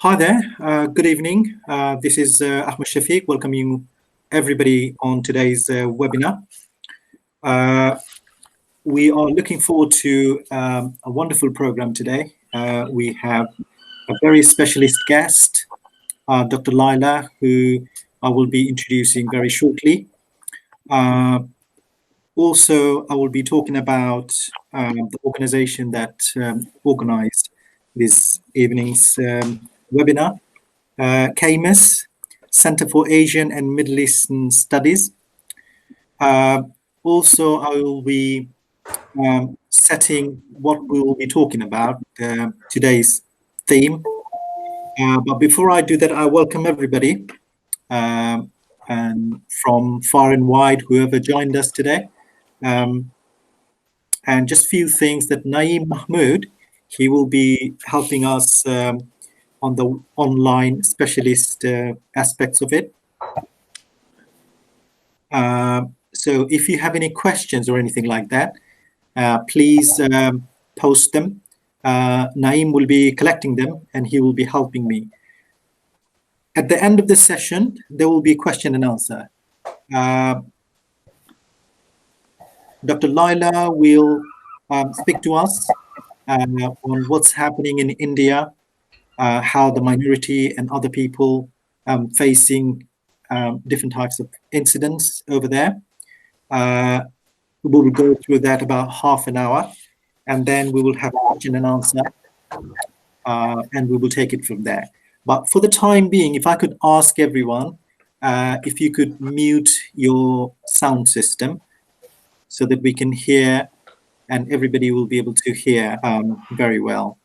Hi there. Good evening. This is Ahmed Shafiq welcoming everybody on today's webinar. We are looking forward to a wonderful program today. We have a very specialist guest, Dr. Laila, who I will be introducing very shortly. Also, I will be talking about the organization that organized this evening's webinar, CAMUS, Center for Asian and Middle Eastern Studies. Also, I will be setting what we will be talking about, today's theme. But before I do that, I welcome everybody and from far and wide, whoever joined us today. And just few things that Naeem Mahmood, he will be helping us on the online specialist aspects of it. So if you have any questions or anything like that, please post them. Naeem will be collecting them and he will be helping me. At the end of the session, there will be a question and answer. Dr. Laila will speak to us on what's happening in India, how the minority and other people facing different types of incidents over there. We will go through that about half an hour, and then we will have a question and answer, and we will take it from there. But for the time being, if I could ask everyone, if you could mute your sound system so that we can hear and everybody will be able to hear very well.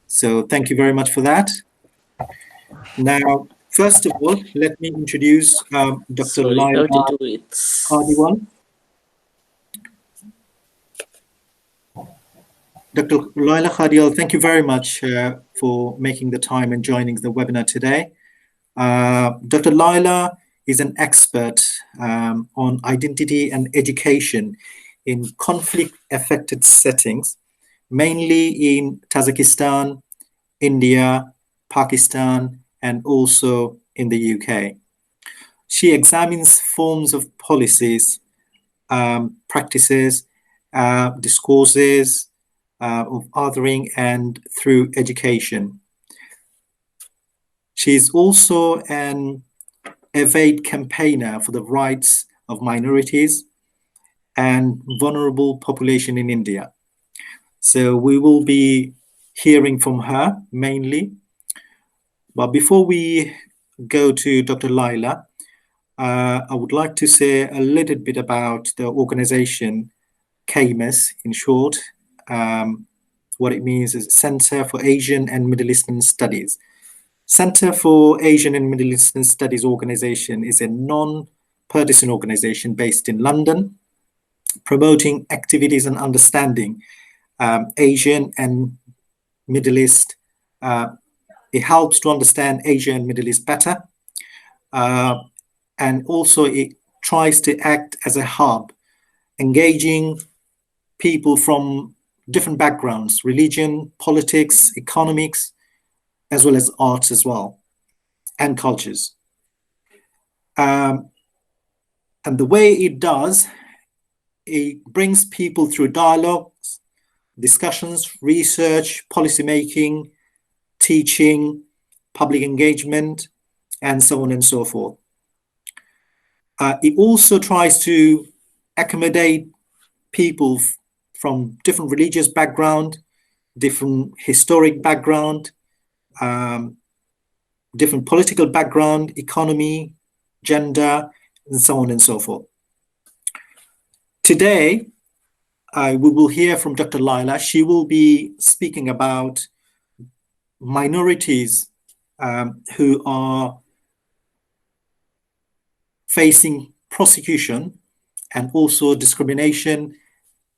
So thank you very much for that. Now, first of all, let me introduce Dr. Laila Khadiwal. Dr. Laila Khadiwal, thank you very much for making the time and joining the webinar today. Dr. Laila is an expert on identity and education in conflict-affected settings, mainly in Tajikistan, India, Pakistan, and also in the UK. She examines forms of policies, practices, discourses of othering and through education. She is also an avid campaigner for the rights of minorities and vulnerable population in India. So we will be hearing from her mainly. But before we go to Dr. Laila, I would like to say a little bit about the organization CAMUS in short. What it means is Center for Asian and Middle Eastern Studies. Center for Asian and Middle Eastern Studies organization is a non-partisan organization based in London, promoting activities and understanding Asian and Middle East. It helps to understand Asia and Middle East better. And also it tries to act as a hub, engaging people from different backgrounds, religion, politics, economics, as well as arts as well, and cultures. And the way it does, it brings people through dialogues, discussions, research, policymaking, teaching, public engagement, and so on and so forth. It also tries to accommodate people from different religious background, different historic background, different political background, economy, gender, and so on and so forth. Today, we will hear from Dr. Laila. She will be speaking about minorities who are facing prosecution and also discrimination,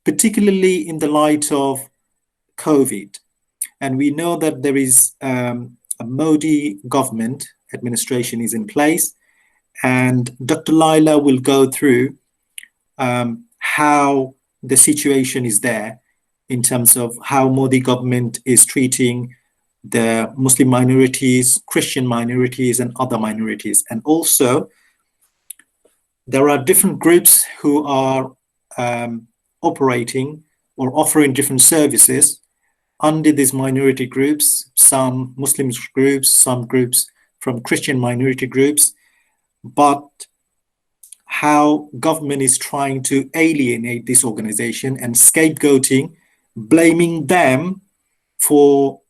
particularly in the light of COVID. And we know that there is a Modi government administration is in place, and Dr. Laila will go through how the situation is there in terms of how Modi government is treating the Muslim minorities, Christian minorities, and other minorities. And also, there are different groups who are operating or offering different services under these minority groups, some Muslim groups, some groups from Christian minority groups, but how government is trying to alienate this organization and scapegoating, blaming them for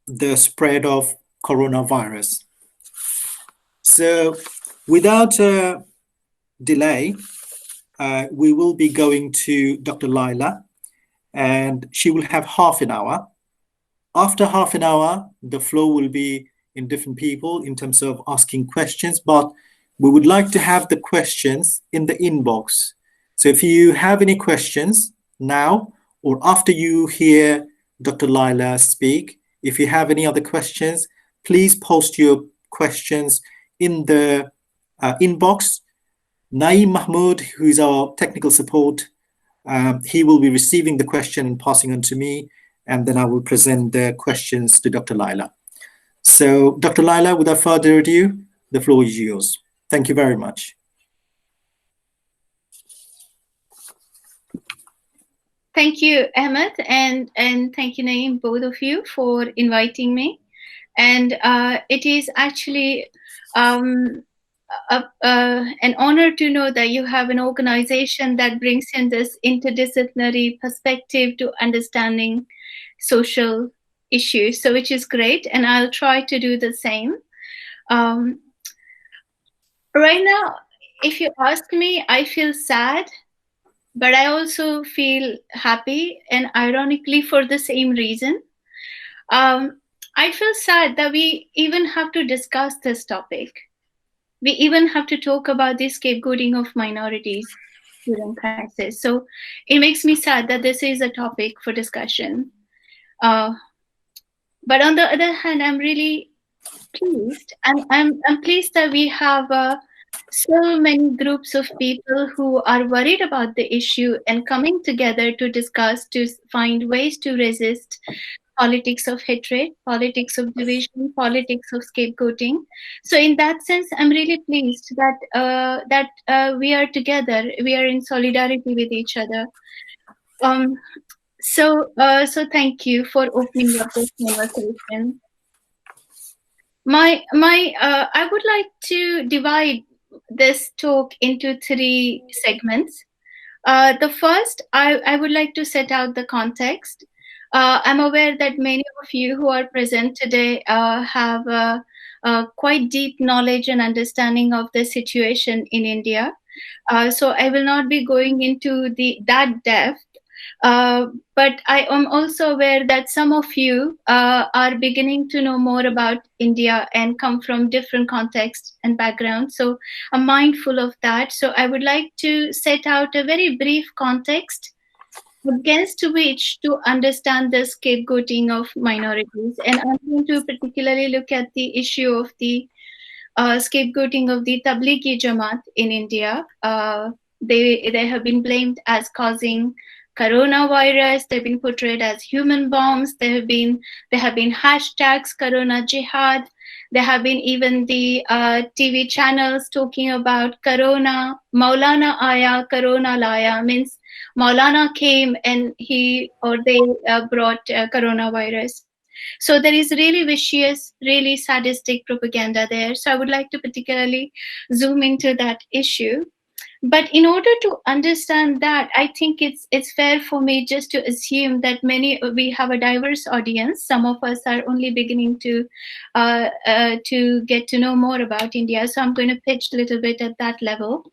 the spread of coronavirus. So without a delay, we will be going to Dr. Laila, and she will have half an hour. After half an hour, the flow will be in different people in terms of asking questions, but we would like to have the questions in the inbox. So if you have any questions now or after you hear Dr. Laila speak, if you have any other questions, please post your questions in the inbox. Naeem Mahmood, who is our technical support, he will be receiving the question and passing on to me, and then I will present the questions to Dr. Laila. So, Dr. Laila, without further ado, the floor is yours. Thank you very much. Thank you, Ahmed, and thank you, Naeem, both of you, for inviting me. And it is actually an honor to know that you have an organization that brings in this interdisciplinary perspective to understanding social issues, so which is great, and I'll try to do the same. Right now, if you ask me, I feel sad, but I also feel happy, and ironically for the same reason. I feel sad that we even have to discuss this topic. We even have to talk about the scapegoating of minorities during crisis. So it makes me sad that this is a topic for discussion. But on the other hand, I'm really pleased. I'm pleased that we have so many groups of people who are worried about the issue and coming together to discuss, to find ways to resist politics of hatred, politics of division, politics of scapegoating. So in that sense, I'm really pleased that we are together, we are in solidarity with each other. So thank you for opening up this conversation. I would like to divide this talk into 3 segments. The first, I would like to set out the context. I'm aware that many of you who are present today have quite deep knowledge and understanding of the situation in India. So I will not be going into that depth. But I am also aware that some of you are beginning to know more about India and come from different contexts and backgrounds. So I'm mindful of that. So I would like to set out a very brief context against which to understand the scapegoating of minorities. And I'm going to particularly look at the issue of the scapegoating of the Tablighi Jamaat in India. They have been blamed as causing coronavirus. They've been portrayed as human bombs. There have been hashtags Corona Jihad. There have been even the TV channels talking about Corona, Maulana Aya, Corona Laya, means Maulana came and they brought coronavirus. So there is really vicious, really sadistic propaganda there. So I would like to particularly zoom into that issue. But in order to understand that, I think it's fair for me just to assume that we have a diverse audience. Some of us are only beginning to get to know more about India. So I'm going to pitch a little bit at that level.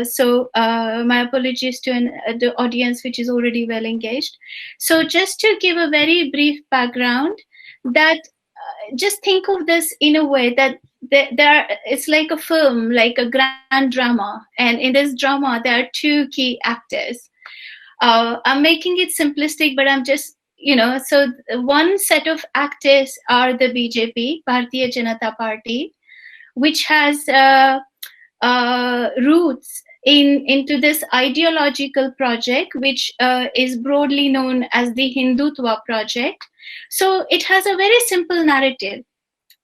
So my apologies to the audience which is already well engaged. So just to give a very brief background, that just think of this in a way that it's like a film, like a grand drama, and in this drama there are 2 key actors. I'm making it simplistic, but I'm just, so one set of actors are the BJP, Bharatiya Janata Party, which has roots into this ideological project, which is broadly known as the Hindutva project. So it has a very simple narrative.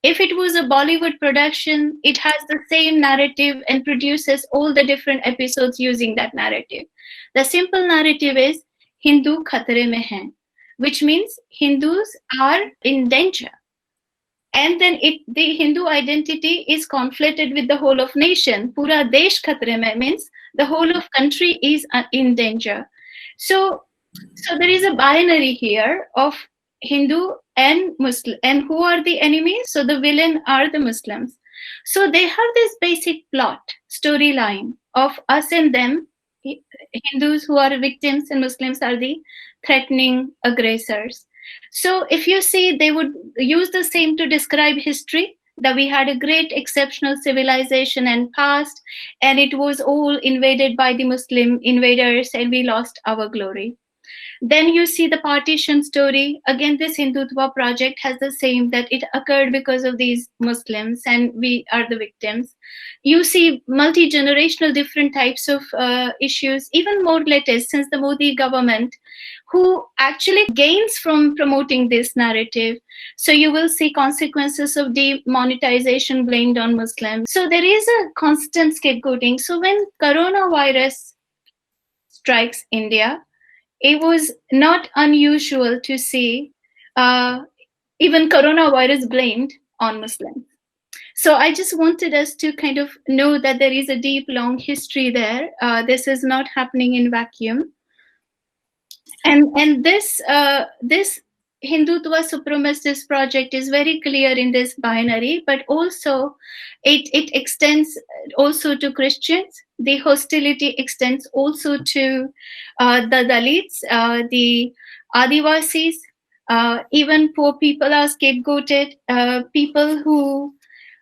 If it was a Bollywood production, it has the same narrative and produces all the different episodes using that narrative. The simple narrative is Hindu khatare mein hai, which means Hindus are in danger. And then the Hindu identity is conflated with the whole of nation. Pura desh khatre mein means the whole of country is in danger. So there is a binary here of Hindu and Muslim. And who are the enemies? So the villain are the Muslims. So they have this basic plot, storyline of us and them, Hindus who are victims and Muslims are the threatening aggressors. So if you see, they would use the same to describe history, that we had a great exceptional civilization and past, and it was all invaded by the Muslim invaders and we lost our glory. Then you see the partition story. Again, this Hindutva project has the same, that it occurred because of these Muslims and we are the victims. You see multi-generational different types of issues, even more latest since the Modi government, who actually gains from promoting this narrative. So you will see consequences of demonetization blamed on Muslims. So there is a constant scapegoating. So when coronavirus strikes India, it was not unusual to see even coronavirus blamed on Muslims. So I just wanted us to kind of know that there is a deep, long history there. This is not happening in vacuum. And this Hindutva supremacist project is very clear in this binary, but also it extends also to Christians. The hostility extends also to the Dalits, the Adivasis, even poor people are scapegoated. People who,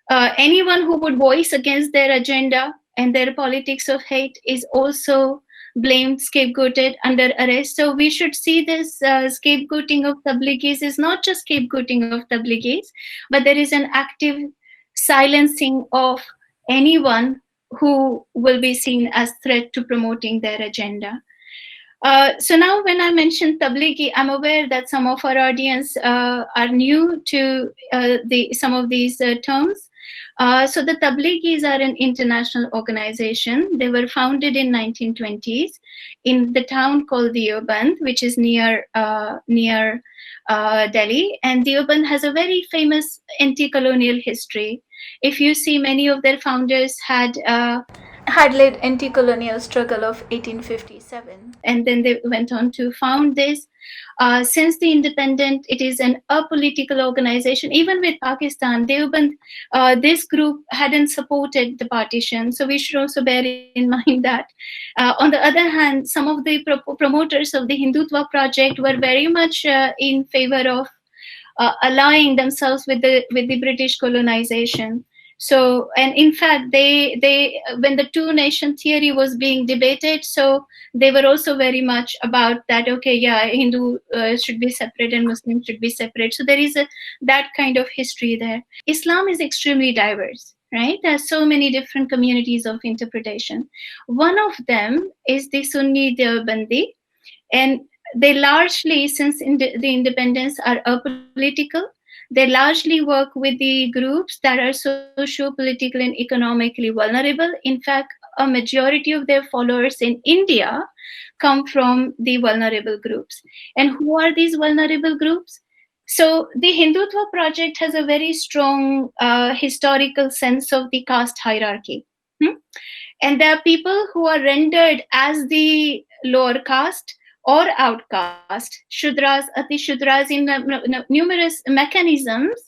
anyone who would voice against their agenda and their politics of hate is also blamed, scapegoated, under arrest. So we should see this scapegoating of tabligis is not just scapegoating of tabligis, but there is an active silencing of anyone who will be seen as threat to promoting their agenda. So now when I mention tablighi, I'm aware that some of our audience are new to some of these terms. So the Tablighis are an international organization. They were founded in 1920s in the town called Deoband, which is near Delhi. And Deoband has a very famous anti-colonial history. If you see, many of their founders had led anti-colonial struggle of 1857, and then they went on to found this. Since the independent, it is an apolitical organization. Even with Pakistan, Deoband, this group hadn't supported the partition, so we should also bear in mind that. On the other hand, some of the promoters of the Hindutva project were very much in favor of allying themselves with the British colonization. So, and in fact, they when the two nation theory was being debated, so they were also very much about that. Okay, yeah, Hindu should be separate and Muslim should be separate. So there is that kind of history there. Islam is extremely diverse, right? There are so many different communities of interpretation. One of them is the Sunni Deobandi, and they largely, since the independence, are apolitical. They largely work with the groups that are socio-political and economically vulnerable. In fact, a majority of their followers in India come from the vulnerable groups. And who are these vulnerable groups? So the Hindutva project has a very strong historical sense of the caste hierarchy. And there are people who are rendered as the lower caste or outcast, Shudras, Ati Shudras, in numerous mechanisms,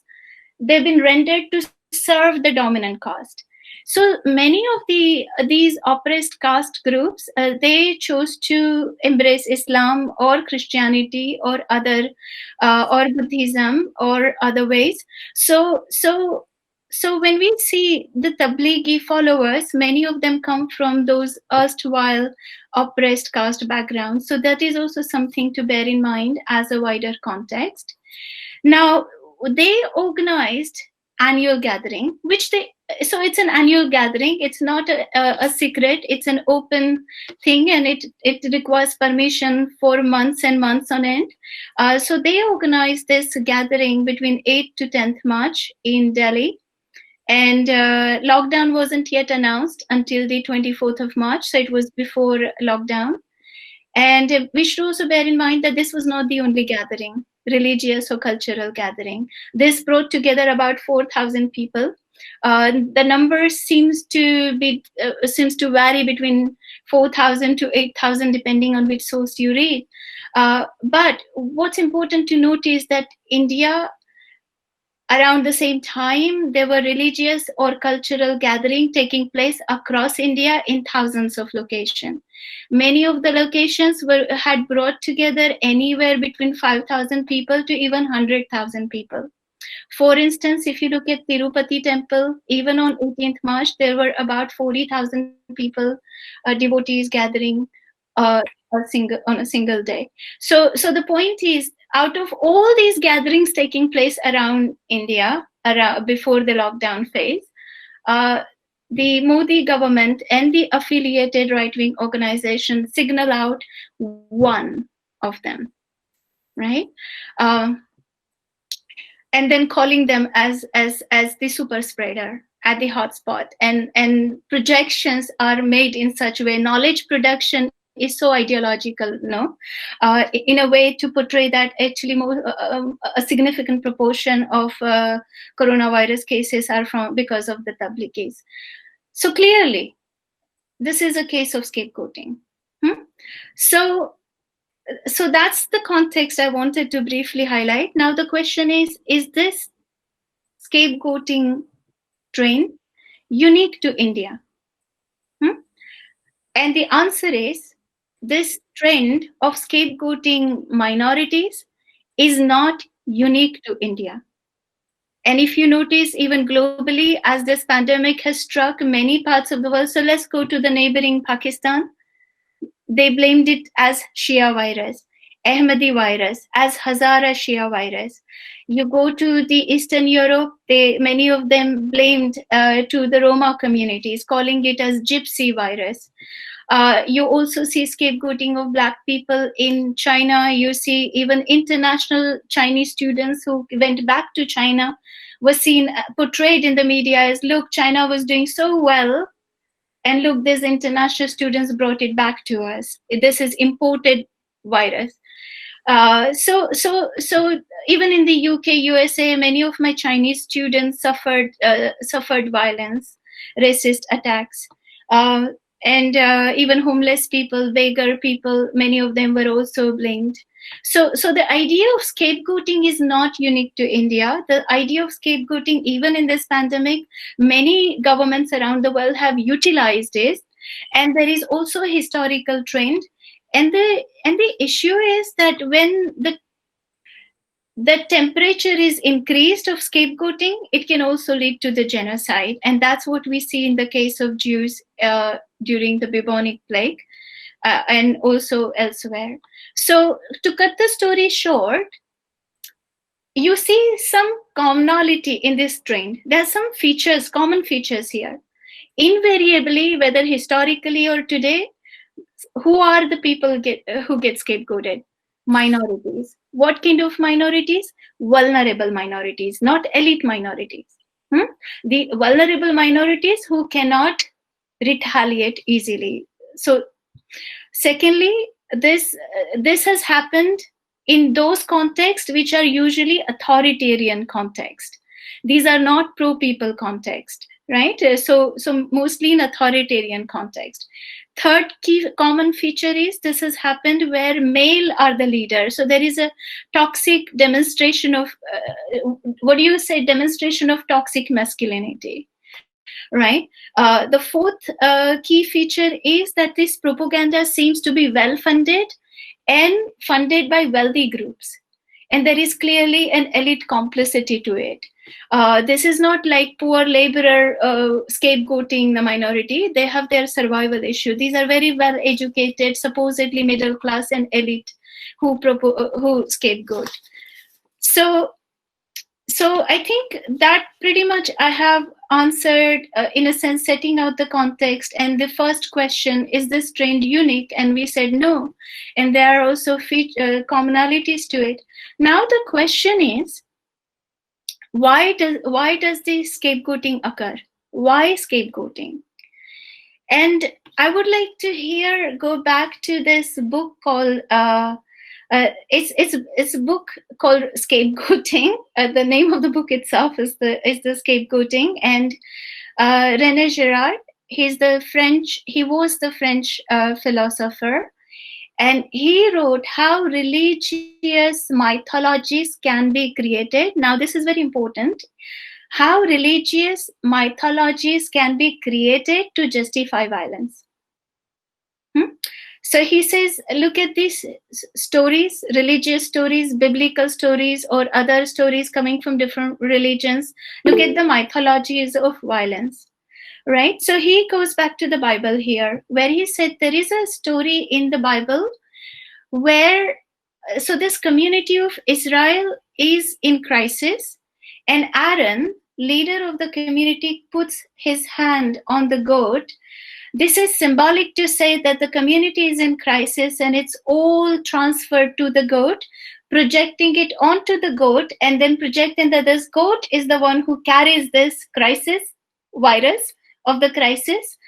they've been rendered to serve the dominant caste. So many of these oppressed caste groups, they chose to embrace Islam or Christianity or other, or Buddhism or other ways. So when we see the Tablighi followers, many of them come from those erstwhile oppressed caste backgrounds. So that is also something to bear in mind as a wider context. Now, they organized annual gathering, which they so it's an annual gathering. It's not a secret. It's an open thing, and it requires permission for months and months on end. So they organized this gathering between 8th to 10th March in Delhi, and lockdown wasn't yet announced until the 24th of March, so it was before lockdown. And we should also bear in mind that this was not the only gathering, religious or cultural gathering. This brought together about 4,000 people. The number seems to vary between 4,000 to 8,000, depending on which source you read. But what's important to note is that India, around the same time, there were religious or cultural gatherings taking place across India in thousands of locations. Many of the locations had brought together anywhere between 5,000 people to even 100,000 people. For instance, if you look at Tirupati temple, even on 18th March, there were about 40,000 people, devotees gathering on a single day. So the point is, out of all these gatherings taking place around India before the lockdown phase, the Modi government and the affiliated right-wing organizations signal out one of them, right? And then calling them as the super spreader at the hotspot, and projections are made in such a way. Knowledge production is so ideological, no, in a way to portray that actually a significant proportion of coronavirus cases are because of the tabligis. So clearly, this is a case of scapegoating. So that's the context I wanted to briefly highlight. Now the question is this scapegoating trend unique to India? And the answer is, this trend of scapegoating minorities is not unique to India. And if you notice, even globally, as this pandemic has struck many parts of the world, so let's go to the neighboring Pakistan. They blamed it as Shia virus, Ahmadi virus, as Hazara Shia virus. You go to the Eastern Europe, many of them blamed to the Roma communities, calling it as Gypsy virus. You also see scapegoating of Black people in China. You see even international Chinese students who went back to China were seen, portrayed in the media as, look, China was doing so well, and look, these international students brought it back to us. This is imported virus. So even in the UK, USA, many of my Chinese students suffered violence, racist attacks. And even homeless people, beggar people, many of them were also blamed. So the idea of scapegoating is not unique to India. The idea of scapegoating, even in this pandemic, many governments around the world have utilized it. And there is also a historical trend. And the issue is that when the temperature is increased of scapegoating, it can also lead to the genocide. And that's what we see in the case of Jews during the bubonic plague and also elsewhere. So to cut the story short, you see some commonality in this trend. There are some features, common features here. Invariably, whether historically or today, who are the people who get scapegoated? Minorities. What kind of minorities? Vulnerable minorities, not elite minorities. The vulnerable minorities who cannot retaliate easily. So secondly, this has happened in those contexts which are usually authoritarian context. These are not pro-people context, right? So mostly in authoritarian context. Third key common feature is this has happened where male are the leader. So there is a toxic demonstration of, demonstration of toxic masculinity, right? The fourth key feature is that this propaganda seems to be well-funded and funded by wealthy groups. And there is clearly an elite complicity to it. This is not like poor laborer scapegoating the minority. They have their survival issue. These are very well-educated, supposedly middle class and elite who scapegoat. So So I think that pretty much I have answered, in a sense, setting out the context. And the first question, is this trend unique? And we said no. And there are also commonalities to it. Now the question is, why does the scapegoating occur? Why scapegoating? And I would like to go back to this book called it's a book called Scapegoating. The name of the book itself is the Scapegoating, and René Girard. He was the French philosopher, and he wrote how religious mythologies can be created. Now, this is very important. How religious mythologies can be created to justify violence. So he says, look at these stories, religious stories, biblical stories, or other stories coming from different religions. Look at the mythologies of violence, right? So he goes back to the Bible here, where he said there is a story in the Bible where, so this community of Israel is in crisis, and Aaron, leader of the community, puts his hand on the goat. This is symbolic to say that the community is in crisis, and it's all transferred to the goat, projecting it onto the goat, and then projecting that this goat is the one who carries this crisis, virus of the crisis,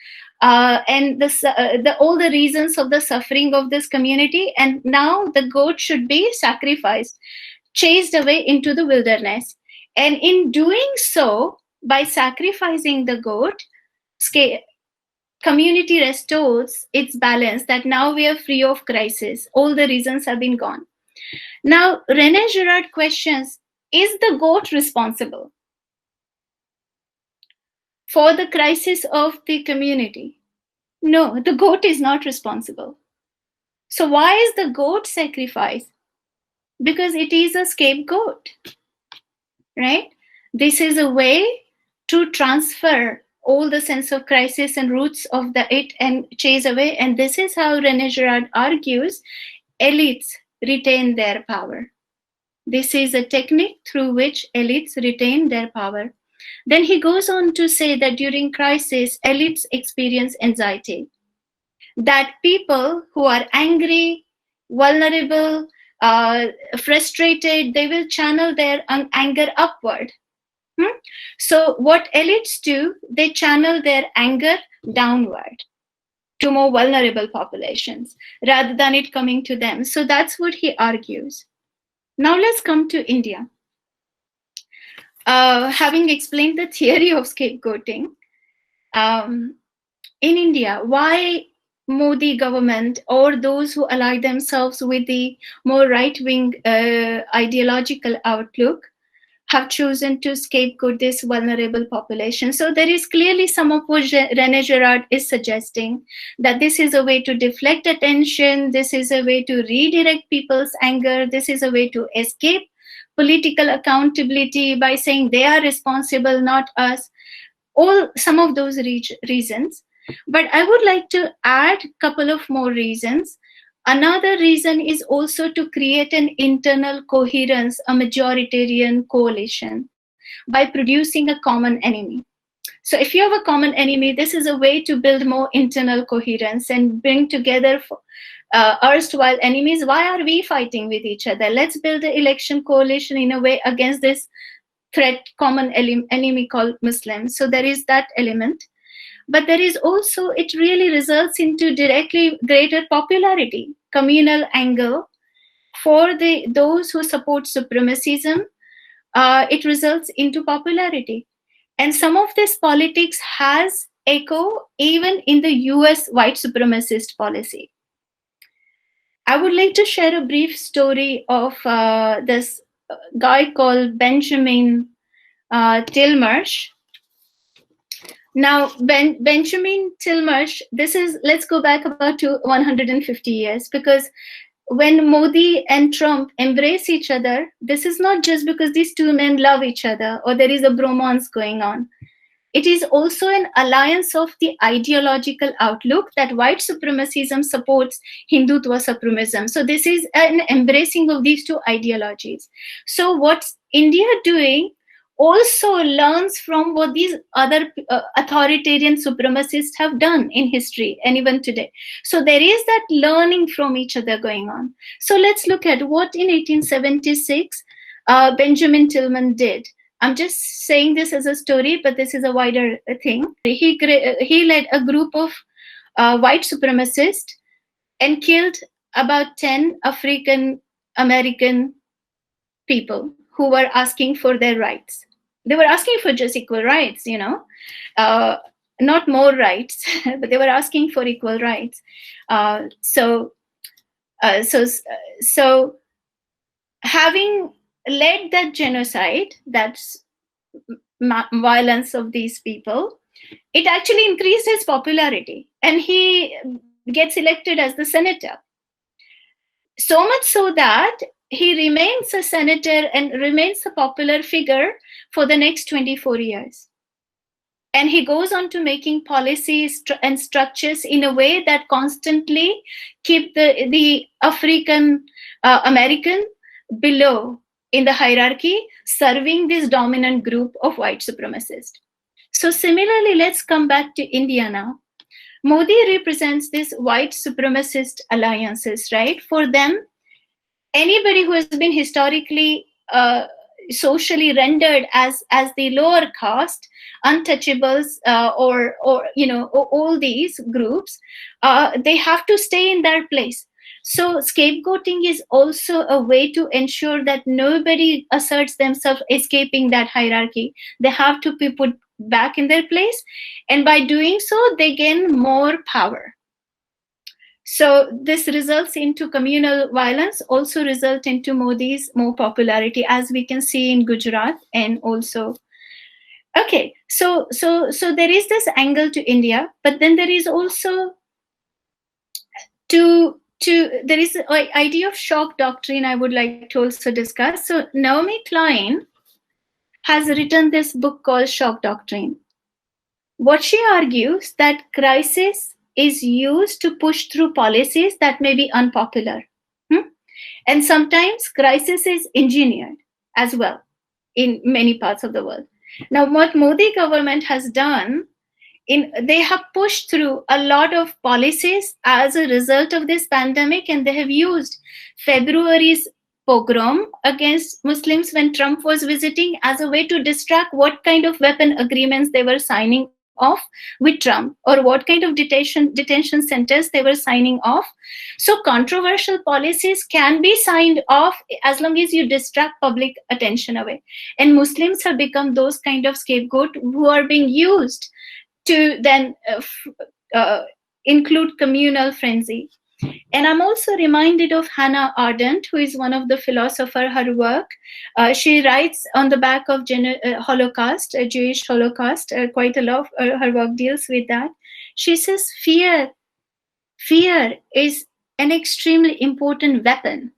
and all the reasons of the suffering of this community. And now the goat should be sacrificed, chased away into the wilderness. And in doing so, by sacrificing the goat, community restores its balance, that now we are free of crisis. All the reasons have been gone. Now, René Girard questions, is the goat responsible for the crisis of the community? No, the goat is not responsible. So why is the goat sacrificed? Because it is a scapegoat, right? This is a way to transfer all the sense of crisis and roots of it and chase away. And this is how René Girard argues elites retain their power. This is a technique through which elites retain their power. Then he goes on to say that during crisis, elites experience anxiety. That people who are angry, vulnerable, frustrated, they will channel their anger upward. So what elites do, they channel their anger downward to more vulnerable populations rather than it coming to them. So that's what he argues. Now let's come to India. Having explained the theory of scapegoating, in India, why Modi government or those who ally themselves with the more right-wing ideological outlook have chosen to scapegoat this vulnerable population? So there is clearly some of what René Girard is suggesting, that this is a way to deflect attention, this is a way to redirect people's anger, this is a way to escape political accountability by saying they are responsible, not us. Some of those reasons. But I would like to add a couple of more reasons. Another reason is also to create an internal coherence, a majoritarian coalition, by producing a common enemy. So if you have a common enemy, this is a way to build more internal coherence and bring together erstwhile enemies. Why are we fighting with each other? Let's build an election coalition in a way against this threat, common enemy called Muslims. So there is that element. But there is also, it really results into directly greater popularity, communal angle for those who support supremacism. It results into popularity. And some of this politics has echo even in the US white supremacist policy. I would like to share a brief story of this guy called Benjamin Tilmarsh. Now, Benjamin Tilmarsh, let's go back about to 150 years, because when Modi and Trump embrace each other, this is not just because these two men love each other or there is a bromance going on. It is also an alliance of the ideological outlook that white supremacism supports Hindutva supremacism. So this is an embracing of these two ideologies. So what's India doing? also learns from what these other authoritarian supremacists have done in history and even today. So there is that learning from each other going on. So let's look at what in 1876 Benjamin Tillman did. I'm just saying this as a story, but this is a wider thing. He led a group of white supremacists and killed about 10 African American people who were asking for their rights. They were asking for just equal rights, not more rights, but they were asking for equal rights. So having led that genocide, that's violence of these people, it actually increased his popularity, and he gets elected as the senator. So much so that he remains a senator and remains a popular figure for the next 24 years. And he goes on to making policies and structures in a way that constantly keep the African American below in the hierarchy, serving this dominant group of white supremacists. So similarly, let's come back to India now. Modi represents these white supremacist alliances, right? For them, anybody who has been historically socially rendered as the lower caste, untouchables, or all these groups, they have to stay in their place. So scapegoating is also a way to ensure that nobody asserts themselves escaping that hierarchy. They have to be put back in their place, and by doing so, they gain more power. So this results into communal violence, also result into Modi's more popularity, as we can see in Gujarat. And also, okay, so there is this angle to India, but then there is also there is the idea of shock doctrine I would like to also discuss. So Naomi Klein has written this book called Shock Doctrine. What she argues that crisis is used to push through policies that may be unpopular. And sometimes crisis is engineered as well in many parts of the world. Now, what Modi government has done, they have pushed through a lot of policies as a result of this pandemic, and they have used February's pogrom against Muslims when Trump was visiting as a way to distract what kind of weapon agreements they were signing off with Trump, or what kind of detention centers they were signing off. So controversial policies can be signed off as long as you distract public attention away. And Muslims have become those kind of scapegoat who are being used to then include communal frenzy. And I'm also reminded of Hannah Arendt, who is one of the philosophers. Her work, she writes on the back of Holocaust, Jewish Holocaust. Quite a lot of her work deals with that. She says fear is an extremely important weapon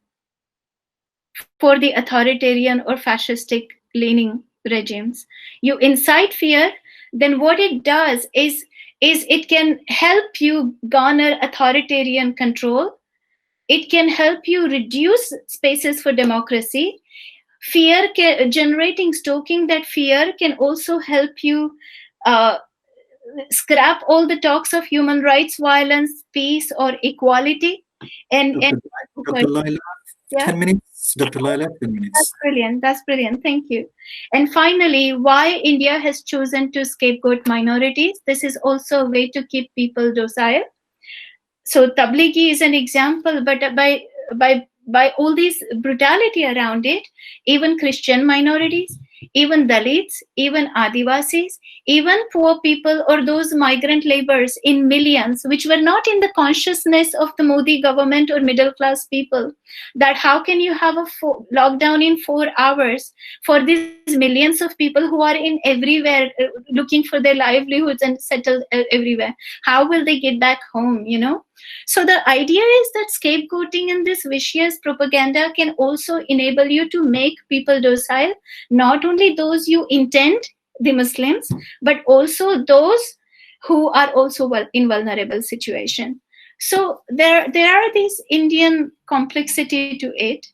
for the authoritarian or fascistic leaning regimes. You incite fear, then what it does is it can help you garner authoritarian control. It can help you reduce spaces for democracy. Stoking that fear can also help you scrap all the talks of human rights, violence, peace, or equality. Dr. Laila, yeah? 10 minutes. Dr. Laila, 10 minutes. That's brilliant. Thank you. And finally, why India has chosen to scapegoat minorities. This is also a way to keep people docile. So Tablighi is an example, but by all this brutality around it, even Christian minorities, even Dalits, even Adivasis, even poor people or those migrant laborers in millions, which were not in the consciousness of the Modi government or middle class people, that how can you have a lockdown in 4 hours for these millions of people who are in everywhere looking for their livelihoods and settled everywhere? How will they get back home, So the idea is that scapegoating and this vicious propaganda can also enable you to make people docile, not only those you intend, the Muslims, but also those who are also in vulnerable situation. So there are these Indian complexity to it.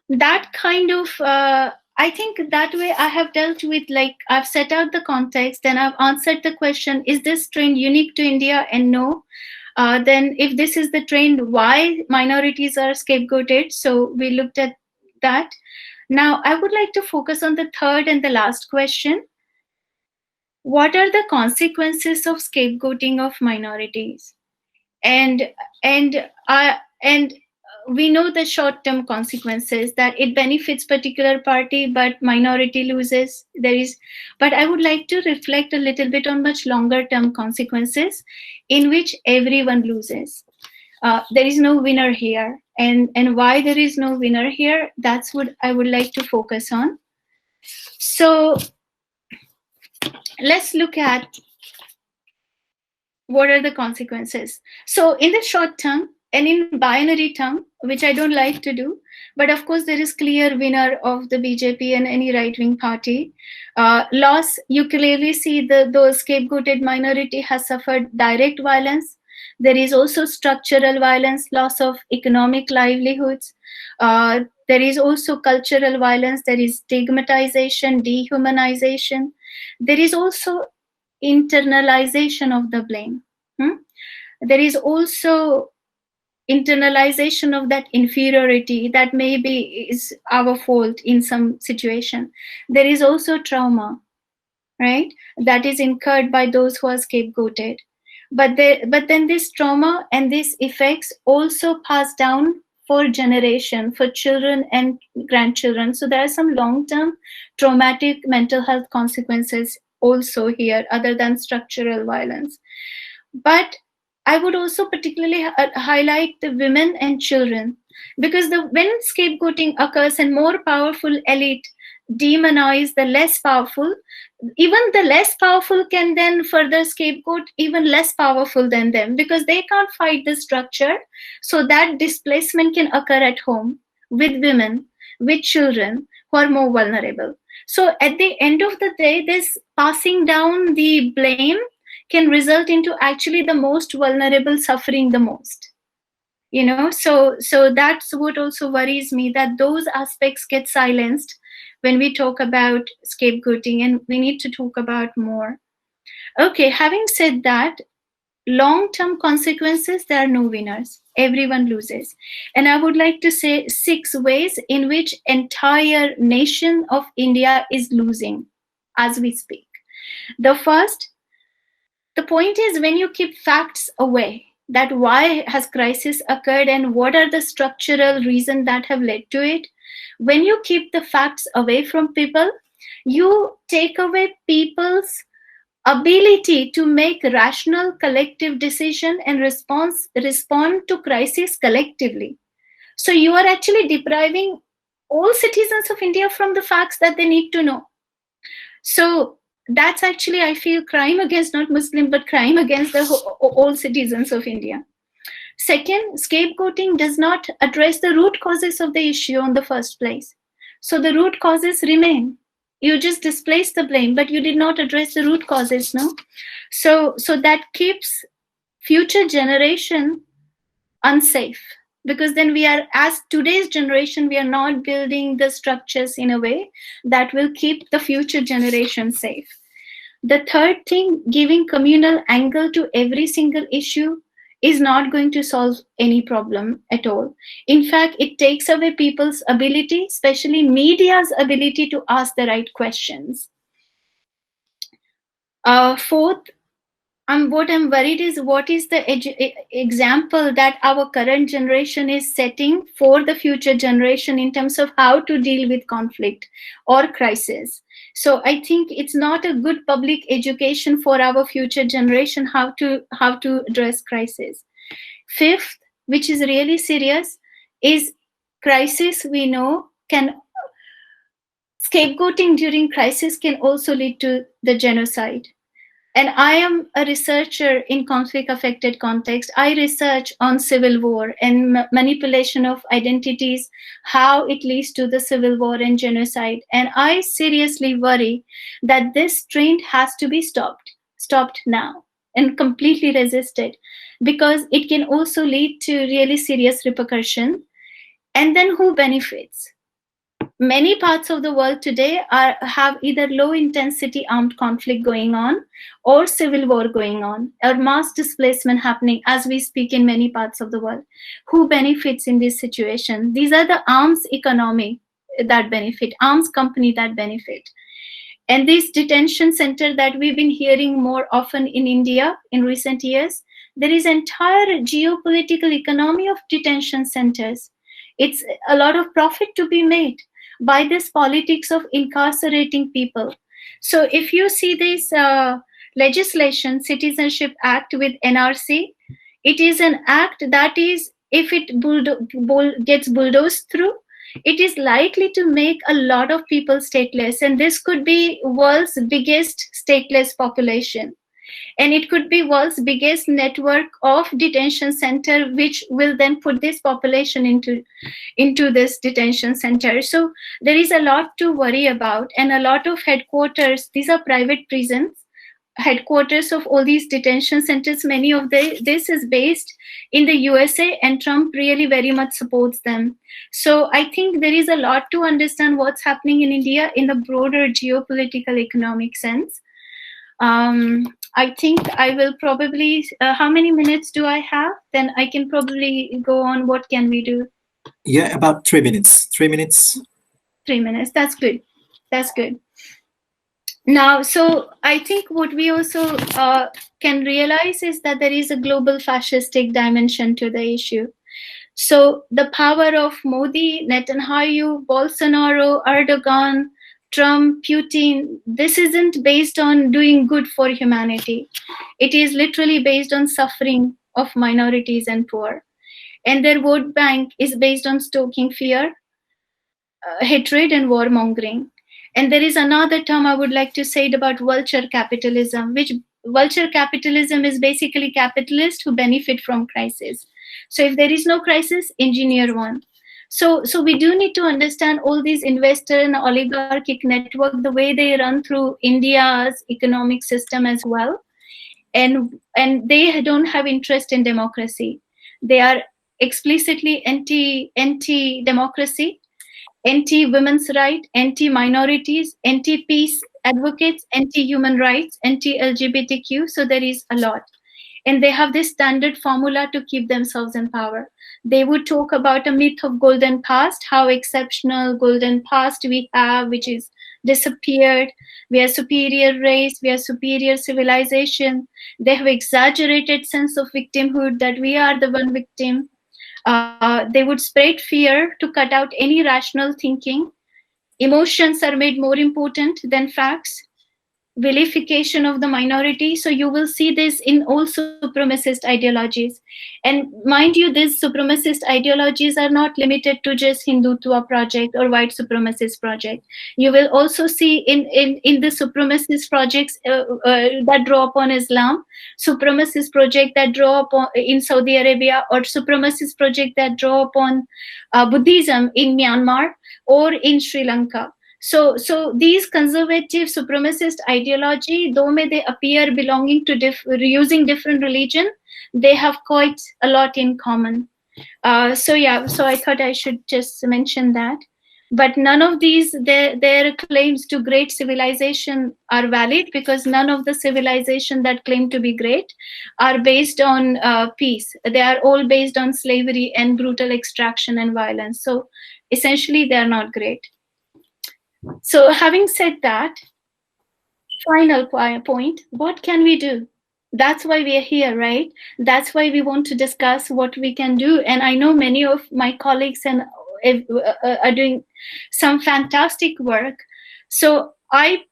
That kind of I think that way I have dealt with, like, I've set out the context and I've answered the question, is this trend unique to India? And no. Then if this is the trend, why minorities are scapegoated? So we looked at that. Now I would like to focus on the third and the last question. What are the consequences of scapegoating of minorities? And and we know the short-term consequences, that it benefits particular party but minority loses. But I would like to reflect a little bit on much longer-term consequences in which everyone loses. There is no winner here, and why there is no winner here, that's what I would like to focus on. So let's look at what are the consequences. So in the short term and in binary term, which I don't like to do, but of course there is clear winner of the BJP and any right-wing party. Loss, you clearly see those scapegoated minority has suffered direct violence. There is also structural violence, loss of economic livelihoods. There is also cultural violence. There is stigmatization, dehumanization. There is also internalization of the blame. There is also internalization of that inferiority that maybe is our fault in some situation. There is also trauma, right, that is incurred by those who are scapegoated. But then this trauma and these effects also pass down for generation, for children and grandchildren. So there are some long-term traumatic mental health consequences also here, other than structural violence. But I would also particularly highlight the women and children, because when scapegoating occurs and more powerful elite demonize the less powerful, even the less powerful can then further scapegoat even less powerful than them, because they can't fight the structure. So that displacement can occur at home with women, with children who are more vulnerable. So at the end of the day, this passing down the blame can result into actually the most vulnerable suffering the most. So that's what also worries me, that those aspects get silenced when we talk about scapegoating, and we need to talk about more. Okay, having said that, long-term consequences, there are no winners. Everyone loses. And I would like to say 6 ways in which entire nation of India is losing as we speak. The first, the point is, when you keep facts away, that why has crisis occurred and what are the structural reasons that have led to it, when you keep the facts away from people, you take away people's ability to make rational collective decision and respond to crisis collectively. So you are actually depriving all citizens of India from the facts that they need to know. So that's actually, I feel, crime against not Muslim, but crime against all citizens of India. Second, scapegoating does not address the root causes of the issue in the first place. So the root causes remain. You just displace the blame, but you did not address the root causes, no? So that keeps future generation unsafe, because then we are, as today's generation, we are not building the structures in a way that will keep the future generation safe. The third thing, giving communal angle to every single issue is not going to solve any problem at all. In fact, it takes away people's ability, especially media's ability, to ask the right questions. Fourth, what I'm worried is, what is the example that our current generation is setting for the future generation in terms of how to deal with conflict or crisis. So I think it's not a good public education for our future generation how to address crisis. Fifth, which is really serious, is crisis. We know scapegoating during crisis can also lead to the genocide. And I am a researcher in conflict-affected context. I research on civil war and manipulation of identities, how it leads to the civil war and genocide. And I seriously worry that this trend has to be stopped now and completely resisted, because it can also lead to really serious repercussion. And then who benefits? many parts of the world today have either low intensity armed conflict going on, or civil war going on, or mass displacement happening as we speak in many parts of the world. Who benefits in this situation? These are the arms economy that benefit, arms company that benefit. And this detention center that we've been hearing more often in India in recent years, there is entire geopolitical economy of detention centers. It's a lot of profit to be made by this politics of incarcerating people. So if you see this legislation, Citizenship Act with NRC, it is an act that is, if it gets bulldozed through, it is likely to make a lot of people stateless, and this could be world's biggest stateless population, and it could be world's biggest network of detention center, which will then put this population into this detention center. So there is a lot to worry about, and a lot of headquarters, these are private prisons, headquarters of all these detention centers, many of this is based in the USA, and Trump really very much supports them. So I think there is a lot to understand what's happening in India in the broader geopolitical economic sense. I think I will probably, how many minutes do I have? Then I can probably go on. What can we do? Yeah, about 3 minutes. 3 minutes. 3 minutes. That's good. That's good. Now, so I think what we also can realize is that there is a global fascistic dimension to the issue. So the power of Modi, Netanyahu, Bolsonaro, Erdogan, Trump, Putin, this isn't based on doing good for humanity. It is literally based on suffering of minorities and poor. And their vote bank is based on stoking fear, hatred, and warmongering. And there is another term I would like to say it about vulture capitalism, which vulture capitalism is basically capitalists who benefit from crisis. So if there is no crisis, engineer one. So we do need to understand all these investor and oligarchic network, the way they run through India's economic system as well. And they don't have interest in democracy. They are explicitly anti-democracy, anti-women's rights, anti-minorities, anti-peace advocates, anti-human rights, anti-LGBTQ. So there is a lot. And they have this standard formula to keep themselves in power. They would talk about a myth of golden past, how exceptional golden past we have, which is disappeared. We are superior race, we are superior civilization. They have exaggerated sense of victimhood, that we are the one victim. They would spread fear to cut out any rational thinking. Emotions are made more important than facts. Vilification of the minority. So you will see this in all supremacist ideologies. And mind you, these supremacist ideologies are not limited to just Hindutva project or white supremacist project. You will also see in the supremacist projects that draw upon Islam, supremacist project that draw upon in Saudi Arabia, or supremacist project that draw upon Buddhism in Myanmar or in Sri Lanka. So these conservative supremacist ideology, though may they appear belonging to using different religion, they have quite a lot in common. So I thought I should just mention that. But none of these, their claims to great civilization are valid, because none of the civilization that claim to be great are based on peace. They are all based on slavery and brutal extraction and violence. So essentially, they are not great. So having said that, final point, what can we do? That's why we are here, right? That's why we want to discuss what we can do. And I know many of my colleagues are doing some fantastic work. So I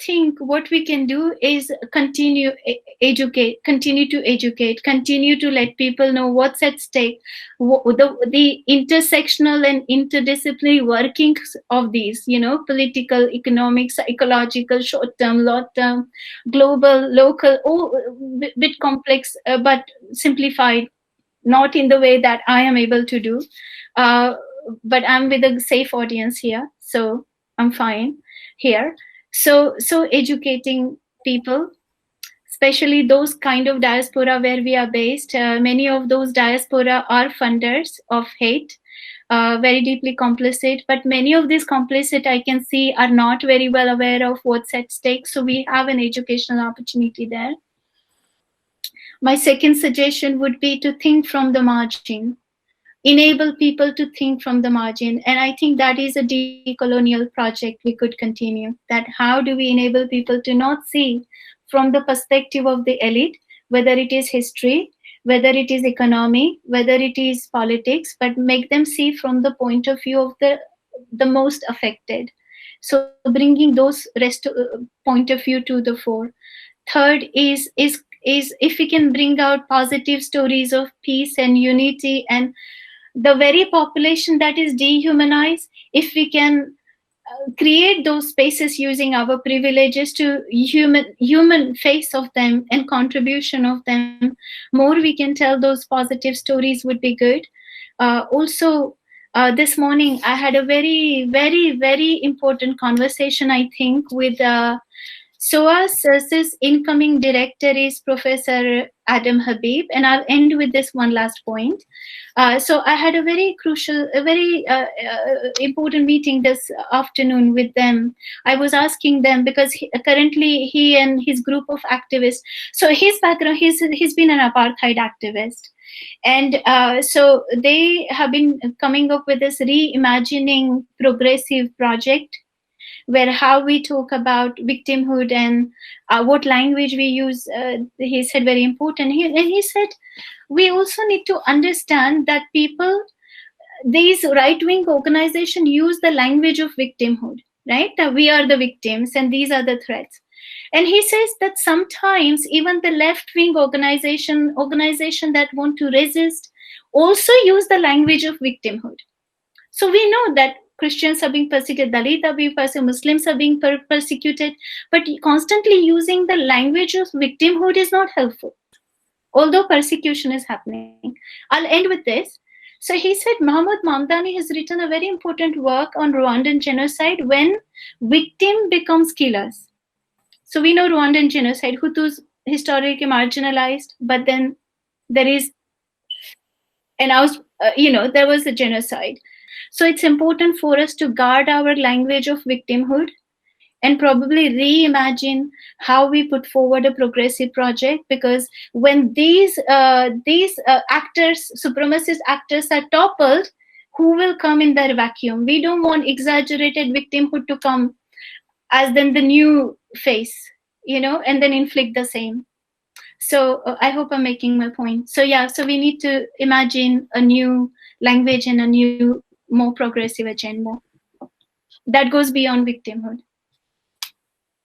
think what we can do is continue to educate, continue to let people know what's at stake, the intersectional and interdisciplinary workings of these, political, economic, psychological, short-term, long-term, global, local, all bit complex, but simplified, not in the way that I am able to do. But I'm with a safe audience here, so I'm fine here. So educating people, especially those kind of diaspora where we are based, many of those diaspora are funders of hate. very deeply complicit. But many of these complicit, I can see, are not very well aware of what's at stake. So we have an educational opportunity there. My second suggestion would be to think from the margin, enable people to think from the margin. And I think that is a decolonial project we could continue. That how do we enable people to not see from the perspective of the elite, whether it is history, whether it is economy, whether it is politics, but make them see from the point of view of the most affected. So bringing those point of view to the fore. Third is if we can bring out positive stories of peace and unity, and the very population that is dehumanized, if we can create those spaces using our privileges to human face of them and contribution of them, more we can tell those positive stories would be good. Also, this morning I had a very important conversation, I think, with SOAS's incoming director is Professor Adam Habib, and I'll end with this one last point. So I had a very crucial, a very important meeting this afternoon with them. I was asking them because currently he and his group of activists. So his background, he's been an apartheid activist, and so they have been coming up with this reimagining progressive project, where how we talk about victimhood and what language we use. He said very important. He said we also need to understand that people, these right-wing organizations use the language of victimhood, right? That we are the victims and these are the threats. And he says that sometimes even the left-wing organization that want to resist also use the language of victimhood. So we know that Christians are being persecuted, Dalit are being persecuted, Muslims are being persecuted, but constantly using the language of victimhood is not helpful, although persecution is happening. I'll end with this. So he said Mahmoud Mamdani has written a very important work on Rwandan genocide, when victim becomes killers. So we know Rwandan genocide, Hutus historically marginalized, but then there is, and there was a genocide. So it's important for us to guard our language of victimhood and probably reimagine how we put forward a progressive project, because when these actors, supremacist actors, are toppled, who will come in their vacuum? We don't want exaggerated victimhood to come as then the new face, and then inflict the same. So I hope I'm making my point. So yeah, so we need to imagine a new language and a new, more progressive agenda that goes beyond victimhood.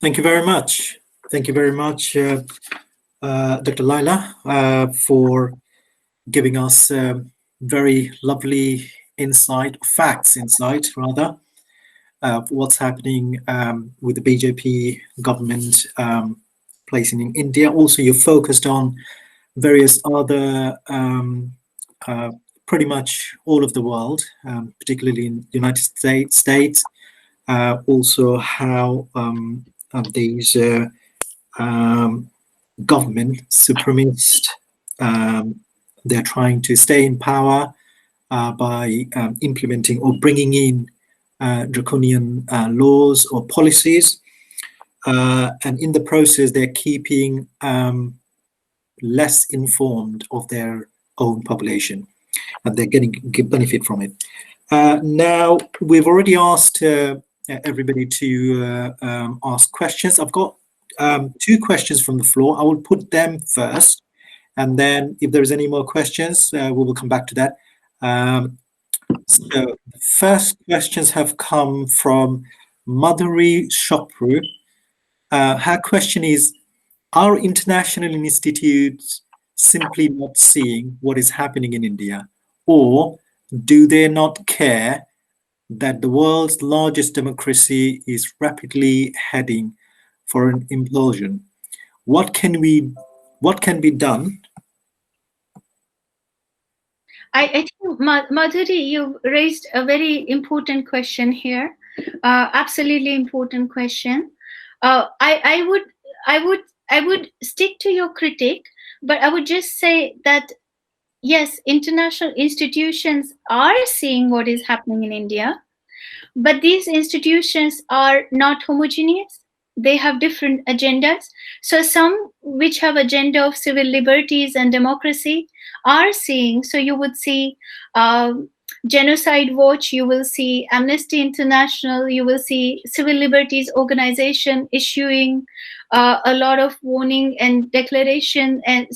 Thank you very much. Thank you very much, Dr. Laila, for giving us very lovely insight rather, what's happening with the BJP government place in India. Also, you focused on various other, pretty much all of the world, particularly in the United States. Also, how these government supremacist, they're trying to stay in power by implementing or bringing in draconian laws or policies, and in the process they're keeping less informed of their own population, and they're getting benefit from it. Now, we've already asked everybody to ask questions. I've got 2 questions from the floor. I will put them first, and then if there's any more questions, we will come back to that. So the first questions have come from Madhuri Shopru. Her question is, are international institutes simply not seeing what is happening in India, or do they not care that the world's largest democracy is rapidly heading for an implosion? What can be done? I think, Madhuri, you raised a very important question here. Absolutely important question. I would stick to your critique, but I would just say that yes, international institutions are seeing what is happening in India, but these institutions are not homogeneous. They have different agendas. So some which have agenda of civil liberties and democracy are seeing. So you would see Genocide Watch, you will see Amnesty International, you will see civil liberties organization issuing a lot of warning and declaration and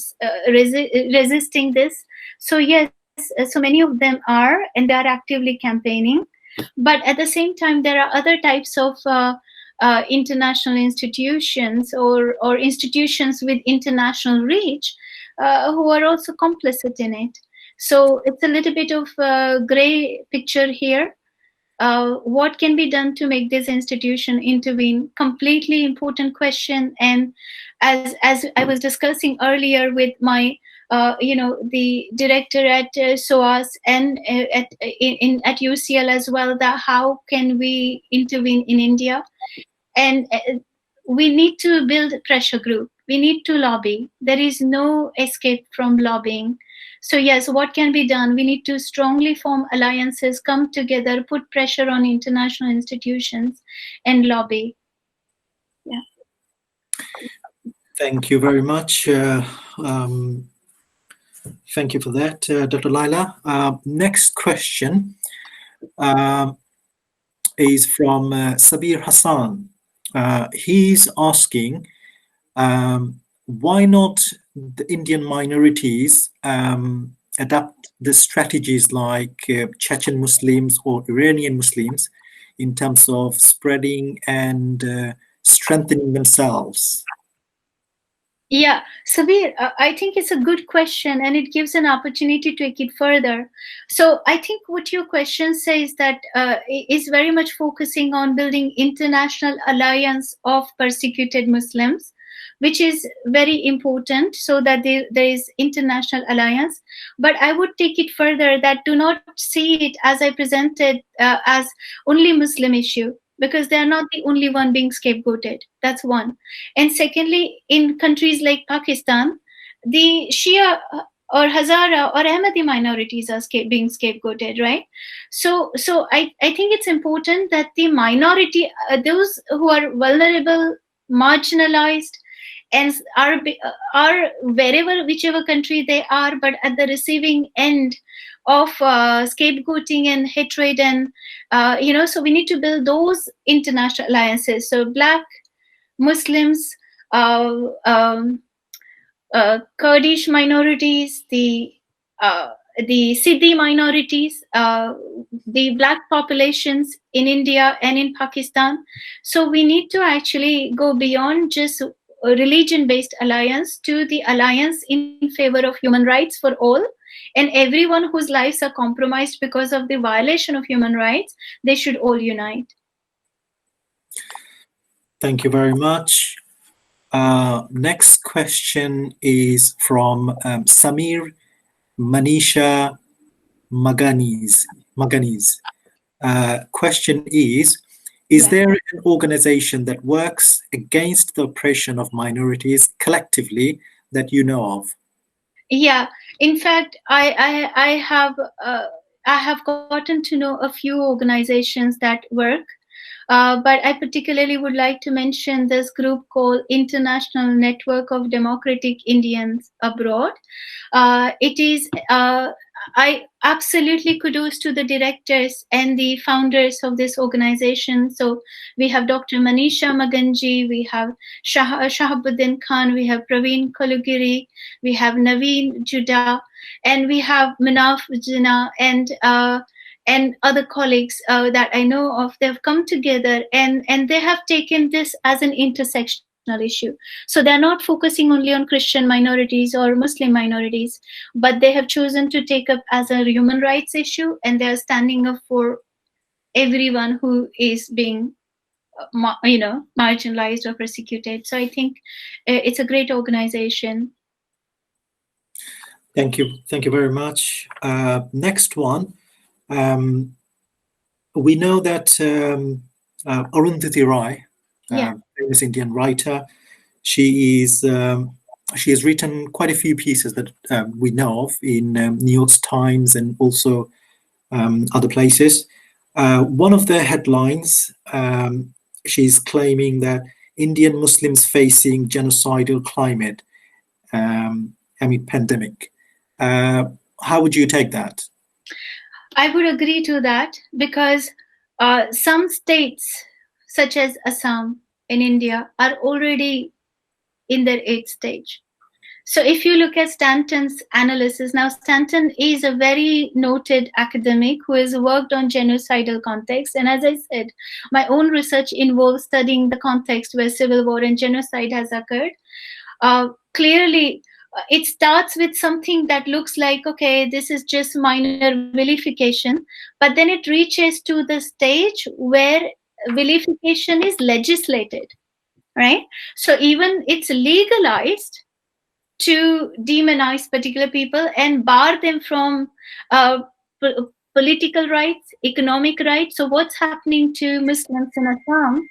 resisting this. So yes, so many of them are, and they are actively campaigning. But at the same time, there are other types of international institutions or institutions with international reach who are also complicit in it. So it's a little bit of a gray picture here. What can be done to make this institution intervene? Completely important question. And as I was discussing earlier with my the director at SOAS and at UCL as well, that how can we intervene in India? And we need to build a pressure group. We need to lobby. There is no escape from lobbying. So yes, what can be done? We need to strongly form alliances, come together, put pressure on international institutions, and lobby. Yeah. Thank you very much. Um, Thank you for that, Dr. Laila. Next question is from Sabir Hassan. He's asking, why not the Indian minorities adapt the strategies like Chechen Muslims or Iranian Muslims in terms of spreading and strengthening themselves? Yeah, Sabir, I think it's a good question and it gives an opportunity to take it further. So I think what your question says that is very much focusing on building international alliance of persecuted Muslims, which is very important so that there is international alliance. But I would take it further that do not see it as I presented as only Muslim issue, because they are not the only one being scapegoated. That's one. And secondly, in countries like Pakistan, the Shia or Hazara or Ahmadi minorities are being scapegoated, right? So I think it's important that the minority, those who are vulnerable, marginalized, and are wherever, whichever country they are, but at the receiving end of scapegoating and hatred, and so we need to build those international alliances. So Black Muslims, uh, um, Kurdish minorities, the Siddi minorities, the Black populations in India and in Pakistan. So we need to actually go beyond just a religion-based alliance to the alliance in favor of human rights for all. And everyone whose lives are compromised because of the violation of human rights, they should all unite. Thank you very much. Next question is from Samir Manisha Maganis. Question is Yeah. there an organization that works against the oppression of minorities collectively that you know of? Yeah, in fact, I have gotten to know a few organizations that work, but I particularly would like to mention this group called International Network of Democratic Indians Abroad. It is I absolutely kudos to the directors and the founders of this organization. So we have Dr. Manisha Maganji, we have Shahabuddin Khan, we have Praveen Kalugiri, we have Naveen Juda, and we have Manaf Jina and other colleagues that I know of. They've come together and they have taken this as an intersectional issue. So they're not focusing only on Christian minorities or Muslim minorities, but they have chosen to take up as a human rights issue, and they are standing up for everyone who is being marginalized or persecuted. So I think it's a great organization. Thank you very much. Next one, we know that Arundhati Rai, Yeah. famous Indian writer, she is she has written quite a few pieces that we know of in New York Times and also other places. One of the headlines, she's claiming that Indian Muslims facing genocidal climate amid pandemic. How would you take that? I would agree to that because some states, such as Assam in India, are already in their 8th stage. So if you look at Stanton's analysis, now Stanton is a very noted academic who has worked on genocidal context. And as I said, my own research involves studying the context where civil war and genocide has occurred. Clearly, it starts with something that looks like, okay, this is just minor vilification, but then it reaches to the stage where vilification is legislated, right? So even it's legalized to demonize particular people and bar them from political rights, economic rights. So what's happening to Muslims in Assam?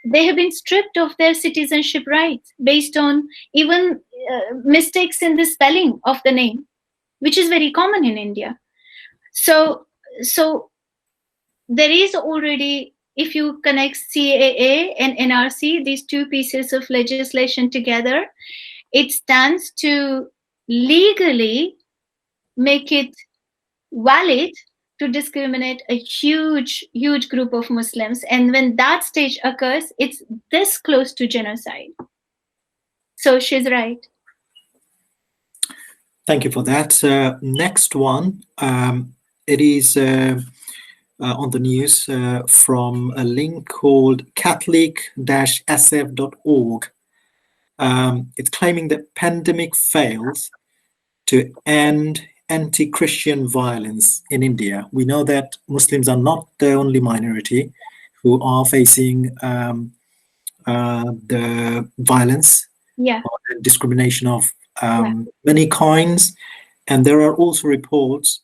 They have been stripped of their citizenship rights based on even mistakes in the spelling of the name, which is very common in India. So there is already, if you connect CAA and NRC, these two pieces of legislation together, it stands to legally make it valid to discriminate a huge group of Muslims. And when that stage occurs, it's this close to genocide. So she's right. Thank you for that. Next one, it is on the news from a link called catholic-sf.org. It's claiming that pandemic fails to end anti-Christian violence in India. We know that Muslims are not the only minority who are facing the violence or the discrimination of many kinds. And there are also reports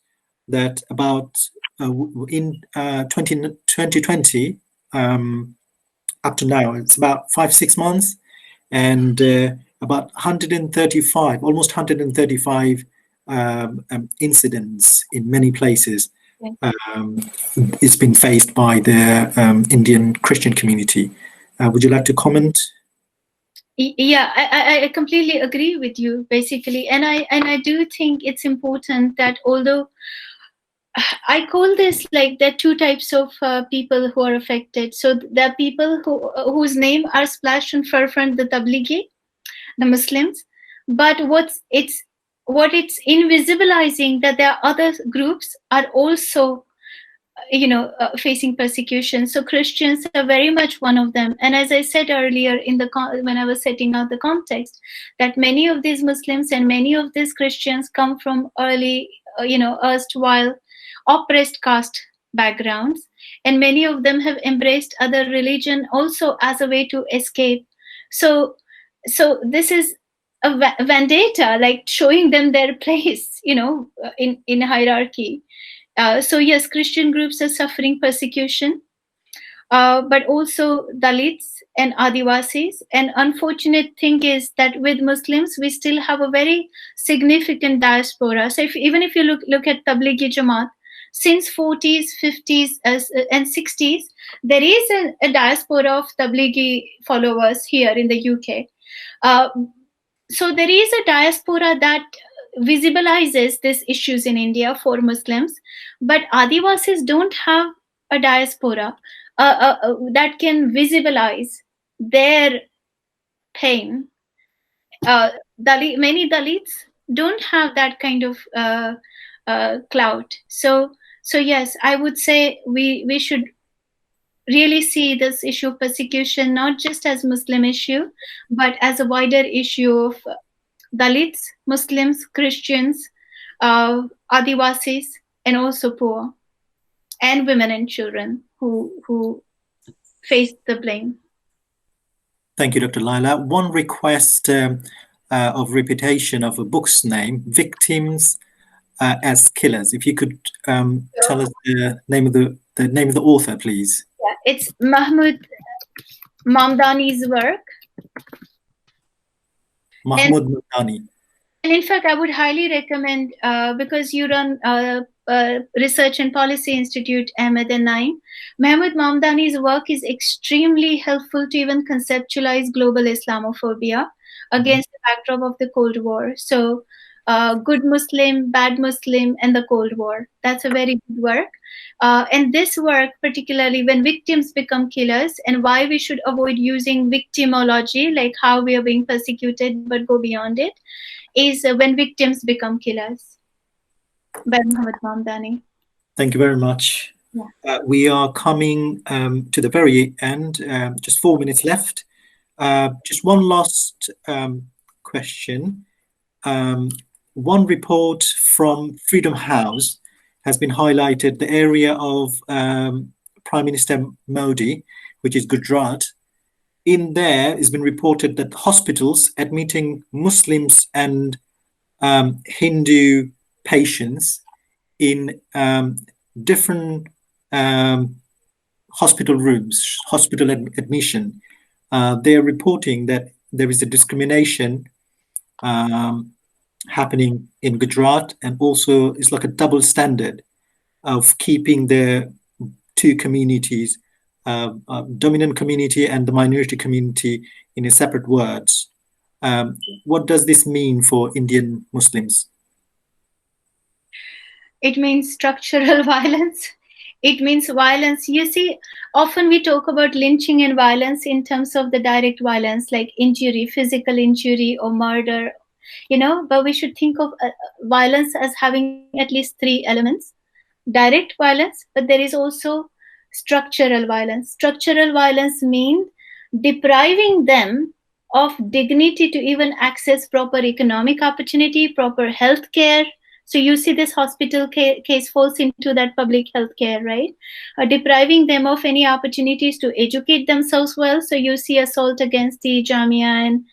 that about in 2020, up to now, it's about 5-6 months, and about 135, almost 135 incidents in many places. It's been faced by the Indian Christian community. Would you like to comment? Yeah, I completely agree with you, basically, and I do think it's important that although I call this like there are two types of people who are affected. So there are people whose name are splashed in forefront, the Tablighi, the Muslims, but what it's invisibilizing that there are other groups are also facing persecution. So Christians are very much one of them. And as I said earlier when I was setting out the context, that many of these Muslims and many of these Christians come from early erstwhile oppressed caste backgrounds, and many of them have embraced other religion also as a way to escape. So this is a vendetta, like showing them their place in hierarchy. So yes, Christian groups are suffering persecution, but also Dalits and Adivasis. And unfortunate thing is that with Muslims, we still have a very significant diaspora. So even if you look at Tablighi Jamaat, since 40s, 50s, and 60s, there is a diaspora of Tablighi followers here in the UK. So there is a diaspora that visibilizes these issues in India for Muslims, but Adivasis don't have a diaspora that can visualize their pain. Many Dalits don't have that kind of clout. So yes, I would say we should really see this issue of persecution not just as Muslim issue, but as a wider issue of Dalits, Muslims, Christians, Adivasis, and also poor, and women and children who face the blame. Thank you, Dr. Laila. One request of repetition of a book's name, Victims as Killers. If you could tell us the name of the author, please. Yeah, it's Mahmoud Mamdani's work. Mahmoud Mamdani. And in fact, I would highly recommend, because you run Research and Policy Institute, Ahmed and Naim, Mahmoud Mamdani's work is extremely helpful to even conceptualize global Islamophobia against the backdrop of the Cold War. So, Good Muslim, Bad Muslim, and the Cold War. That's a very good work. And this work, particularly when victims become killers, and why we should avoid using victimology, like how we are being persecuted, but go beyond it, is When Victims Become Killers by Muhammad Mamdani. Thank you very much. Yeah. We are coming to the very end, just 4 minutes left. Just one last question. One report from Freedom House has been highlighted the area of Prime Minister Modi, which is Gujarat. In there, it's been reported that hospitals admitting Muslims and Hindu patients in different hospital rooms, hospital admission. They're reporting that there is a discrimination happening in Gujarat, and also it's like a double standard of keeping the two communities, dominant community and the minority community, in a separate words. What does this mean for Indian Muslims? It means structural violence. It means violence. You see, often we talk about lynching and violence in terms of the direct violence, like injury, physical injury or murder, but we should think of violence as having at least three elements. Direct violence, but there is also structural violence. Structural violence means depriving them of dignity to even access proper economic opportunity, proper health care. So you see this hospital case falls into that public health care, right? Depriving them of any opportunities to educate themselves well. So you see assault against the Jamia and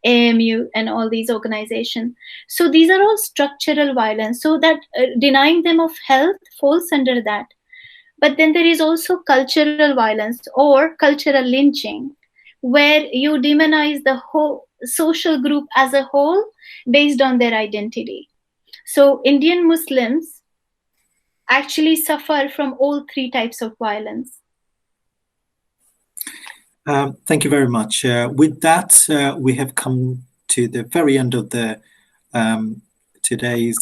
AMU and all these organizations. So these are all structural violence. So that denying them of health falls under that. But then there is also cultural violence or cultural lynching, where you demonize the whole social group as a whole based on their identity. So Indian Muslims actually suffer from all three types of violence. Thank you very much. With that, we have come to the very end of the today's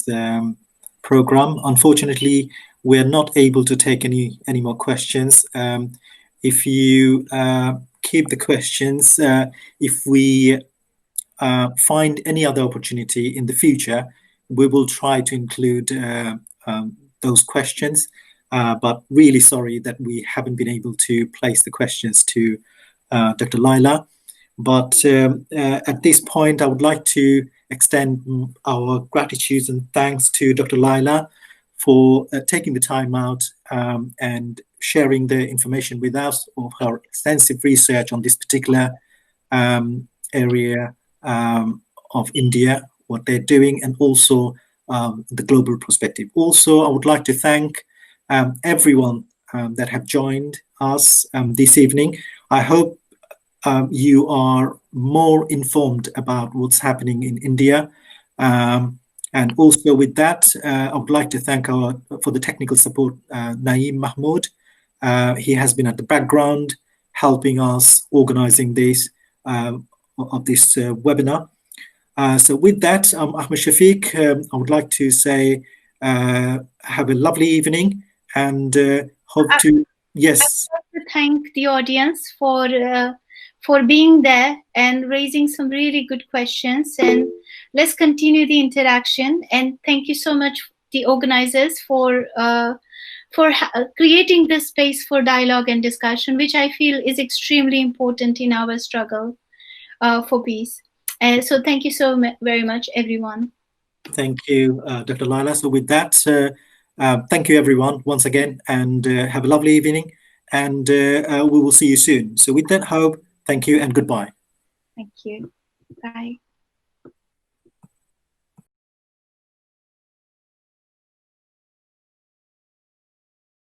program. Unfortunately, we're not able to take any more questions. If you keep the questions, if we find any other opportunity in the future, we will try to include those questions. But really sorry that we haven't been able to place the questions to Dr. Laila. But at this point, I would like to extend our gratitude and thanks to Dr. Laila for taking the time out and sharing the information with us of her extensive research on this particular area of India, what they're doing, and also the global perspective. Also, I would like to thank everyone that have joined us this evening. I hope you are more informed about what's happening in India. And also with that, I would like to thank for the technical support, Naeem Mahmood. He has been at the background helping us organizing this webinar. So with that, I'm Ahmed Shafiq. I would like to say have a lovely evening and hope to, yes. I would like to thank the audience for being there and raising some really good questions, and let's continue the interaction. And thank you so much, the organizers, for creating this space for dialogue and discussion, which I feel is extremely important in our struggle for peace. So thank you so very much, everyone. Thank you, Dr. Laila. So with that, thank you, everyone, once again, and have a lovely evening. And we will see you soon. So with that hope, thank you and goodbye. Thank you. Bye.